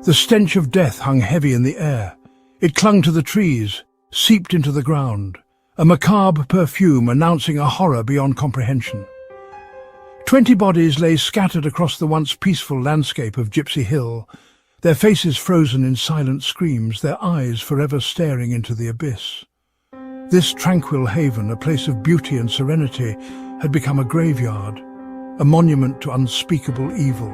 The stench of death hung heavy in the air. It clung to the trees, seeped into the ground, a macabre perfume announcing a horror beyond comprehension. 20 bodies lay scattered across the once peaceful landscape of Gypsy Hill, their faces frozen in silent screams, their eyes forever staring into the abyss. This tranquil haven, a place of beauty and serenity, had become a graveyard, a monument to unspeakable evil.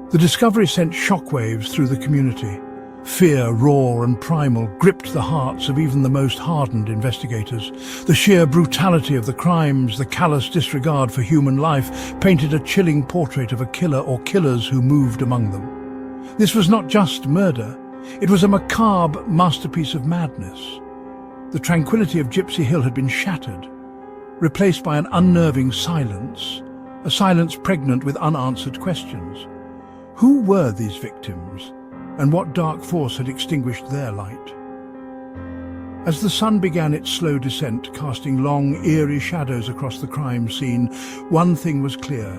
The discovery sent shockwaves through the community. Fear, raw and primal, gripped the hearts of even the most hardened investigators. The sheer brutality of the crimes, the callous disregard for human life, painted a chilling portrait of a killer or killers who moved among them. This was not just murder, it was a macabre masterpiece of madness. The tranquility of Gypsy Hill had been shattered, replaced by an unnerving silence, a silence pregnant with unanswered questions. Who were these victims, and what dark force had extinguished their light? As the sun began its slow descent, casting long, eerie shadows across the crime scene, one thing was clear.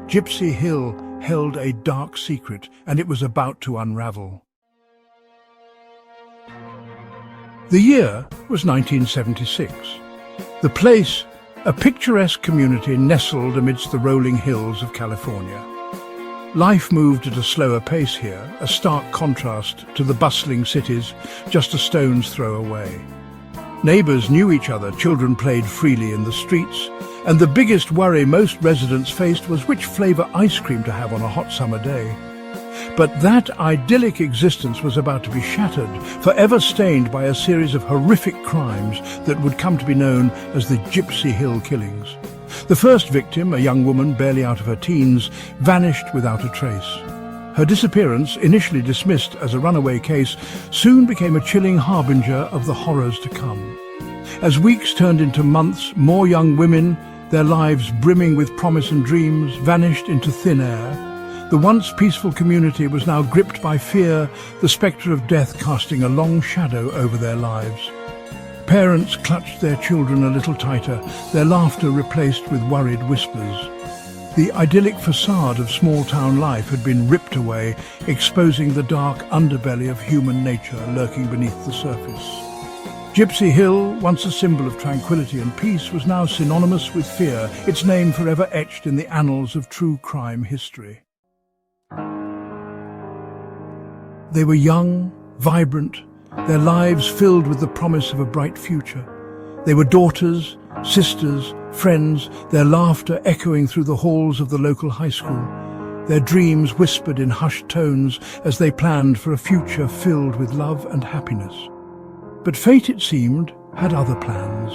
Gypsy Hill held a dark secret, and it was about to unravel. The year was 1976. The place, a picturesque community nestled amidst the rolling hills of California. Life moved at a slower pace here, a stark contrast to the bustling cities just a stone's throw away. Neighbors knew each other, children played freely in the streets, and the biggest worry most residents faced was which flavor ice cream to have on a hot summer day. But that idyllic existence was about to be shattered, forever stained by a series of horrific crimes that would come to be known as the Gypsy Hill Killings. The first victim, a young woman barely out of her teens, vanished without a trace. Her disappearance, initially dismissed as a runaway case, soon became a chilling harbinger of the horrors to come. As weeks turned into months, more young women, their lives brimming with promise and dreams, vanished into thin air. The once peaceful community was now gripped by fear, the spectre of death casting a long shadow over their lives. Parents clutched their children a little tighter, their laughter replaced with worried whispers. The idyllic facade of small-town life had been ripped away, exposing the dark underbelly of human nature lurking beneath the surface. Gypsy Hill, once a symbol of tranquility and peace, was now synonymous with fear, its name forever etched in the annals of true crime history. They were young, vibrant, their lives filled with the promise of a bright future. They were daughters, sisters, friends, their laughter echoing through the halls of the local high school, their dreams whispered in hushed tones as they planned for a future filled with love and happiness. But fate, it seemed, had other plans.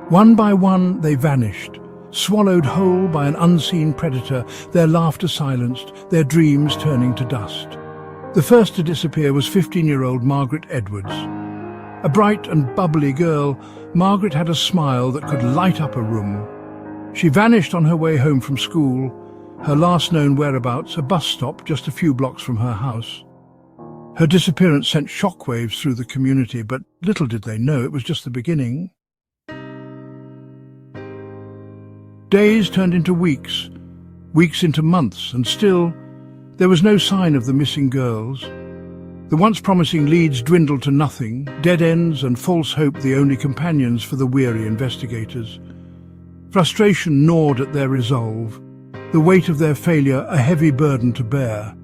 One by one they vanished, swallowed whole by an unseen predator, their laughter silenced, their dreams turning to dust. The first to disappear was 15-year-old Margaret Edwards. A bright and bubbly girl, Margaret had a smile that could light up a room. She vanished on her way home from school, her last known whereabouts a bus stop just a few blocks from her house. Her disappearance sent shockwaves through the community, but little did they know it was just the beginning. Days turned into weeks, weeks into months, and still there was no sign of the missing girls. The once promising leads dwindled to nothing, dead ends and false hope the only companions for the weary investigators. Frustration gnawed at their resolve, the weight of their failure a heavy burden to bear.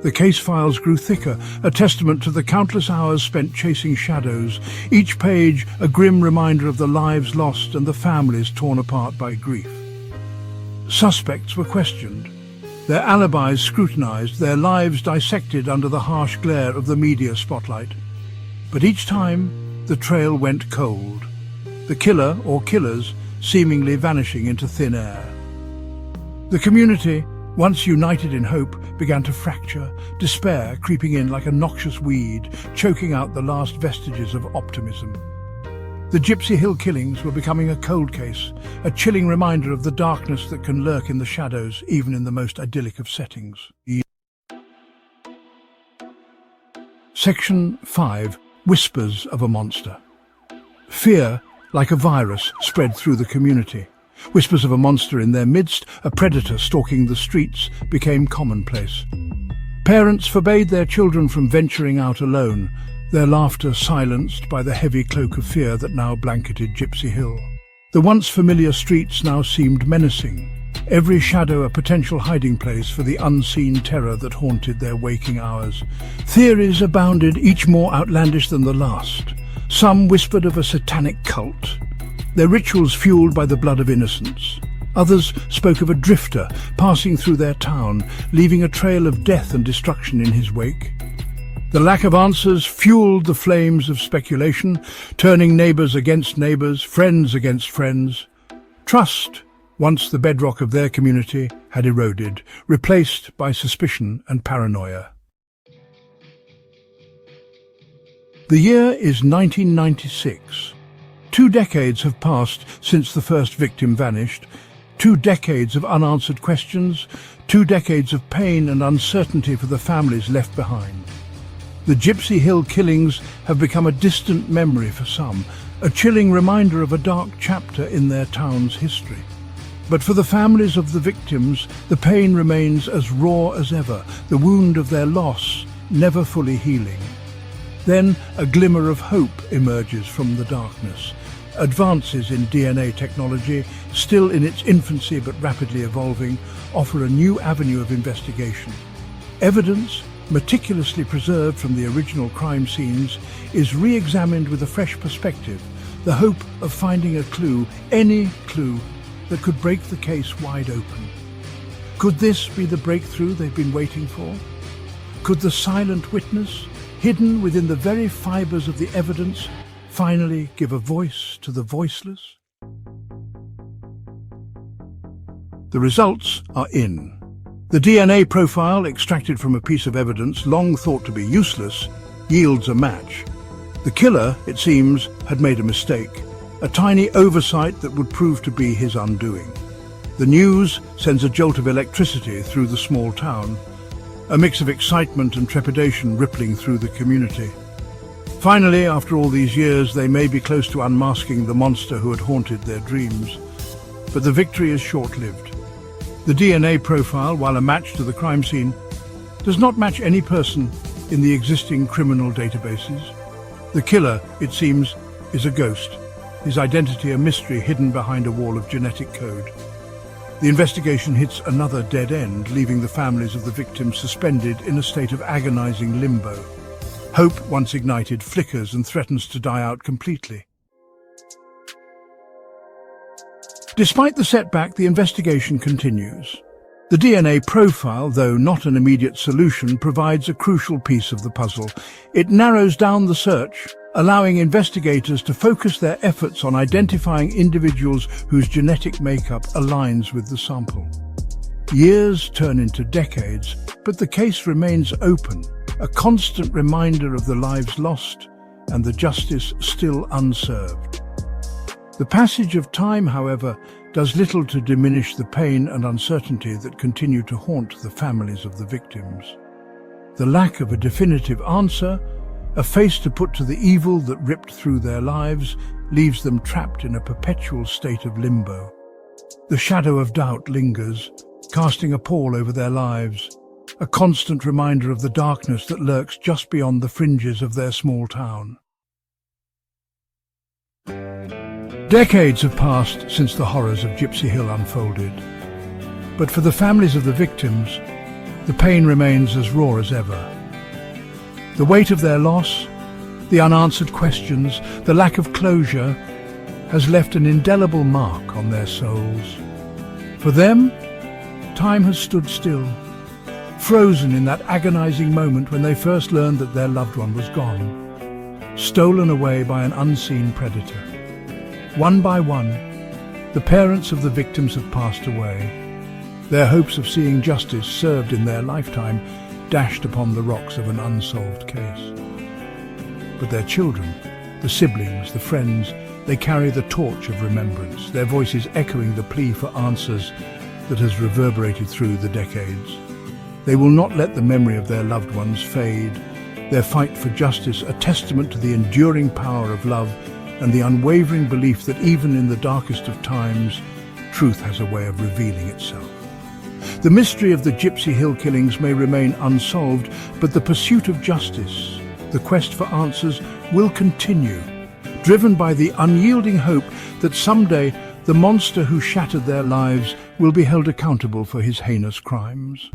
The case files grew thicker, a testament to the countless hours spent chasing shadows, each page a grim reminder of the lives lost and the families torn apart by grief. Suspects were questioned, their alibis scrutinized, their lives dissected under the harsh glare of the media spotlight. But each time, the trail went cold, the killer or killers seemingly vanishing into thin air. The community, once united in hope, began to fracture, despair creeping in like a noxious weed, choking out the last vestiges of optimism. The Gypsy Hill Killings were becoming a cold case, a chilling reminder of the darkness that can lurk in the shadows, even in the most idyllic of settings. Section 5. Whispers of a Monster. Fear, like a virus, spread through the community. Whispers of a monster in their midst, a predator stalking the streets, became commonplace. Parents forbade their children from venturing out alone, their laughter silenced by the heavy cloak of fear that now blanketed Gypsy Hill. The once familiar streets now seemed menacing, every shadow a potential hiding place for the unseen terror that haunted their waking hours. Theories abounded, each more outlandish than the last. Some whispered of a satanic cult, their rituals fueled by the blood of innocents. Others spoke of a drifter passing through their town, leaving a trail of death and destruction in his wake. The lack of answers fueled the flames of speculation, turning neighbours against neighbours, friends against friends. Trust, once the bedrock of their community, had eroded, replaced by suspicion and paranoia. The year is 1996. 2 decades have passed since the first victim vanished. 2 decades of unanswered questions, 2 decades of pain and uncertainty for the families left behind. The Gypsy Hill Killings have become a distant memory for some, a chilling reminder of a dark chapter in their town's history. But for the families of the victims, the pain remains as raw as ever, the wound of their loss never fully healing. Then a glimmer of hope emerges from the darkness. Advances in DNA technology, still in its infancy but rapidly evolving, offer a new avenue of investigation. Evidence, meticulously preserved from the original crime scenes, is re-examined with a fresh perspective, the hope of finding a clue, any clue, that could break the case wide open. Could this be the breakthrough they've been waiting for? Could the silent witness, hidden within the very fibers of the evidence, finally give a voice to the voiceless? The results are in. The DNA profile, extracted from a piece of evidence long thought to be useless, yields a match. The killer, it seems, had made a mistake, a tiny oversight that would prove to be his undoing. The news sends a jolt of electricity through the small town, a mix of excitement and trepidation rippling through the community. Finally, after all these years, they may be close to unmasking the monster who had haunted their dreams. But the victory is short-lived. The DNA profile, while a match to the crime scene, does not match any person in the existing criminal databases. The killer, it seems, is a ghost, his identity a mystery hidden behind a wall of genetic code. The investigation hits another dead end, leaving the families of the victims suspended in a state of agonizing limbo. Hope, once ignited, flickers and threatens to die out completely. Despite the setback, the investigation continues. The DNA profile, though not an immediate solution, provides a crucial piece of the puzzle. It narrows down the search, allowing investigators to focus their efforts on identifying individuals whose genetic makeup aligns with the sample. Years turn into decades, but the case remains open, a constant reminder of the lives lost and the justice still unserved. The passage of time, however, does little to diminish the pain and uncertainty that continue to haunt the families of the victims. The lack of a definitive answer, a face to put to the evil that ripped through their lives, leaves them trapped in a perpetual state of limbo. The shadow of doubt lingers, casting a pall over their lives, a constant reminder of the darkness that lurks just beyond the fringes of their small town. Decades have passed since the horrors of Gypsy Hill unfolded, but for the families of the victims, the pain remains as raw as ever. The weight of their loss, the unanswered questions, the lack of closure has left an indelible mark on their souls. For them, time has stood still, frozen in that agonizing moment when they first learned that their loved one was gone, stolen away by an unseen predator. One by one, the parents of the victims have passed away, their hopes of seeing justice served in their lifetime dashed upon the rocks of an unsolved case. But their children, the siblings, the friends, they carry the torch of remembrance, their voices echoing the plea for answers that has reverberated through the decades. They will not let the memory of their loved ones fade, their fight for justice a testament to the enduring power of love and the unwavering belief that even in the darkest of times, truth has a way of revealing itself. The mystery of the Gypsy Hill Killings may remain unsolved, but the pursuit of justice, the quest for answers, will continue, driven by the unyielding hope that someday the monster who shattered their lives will be held accountable for his heinous crimes.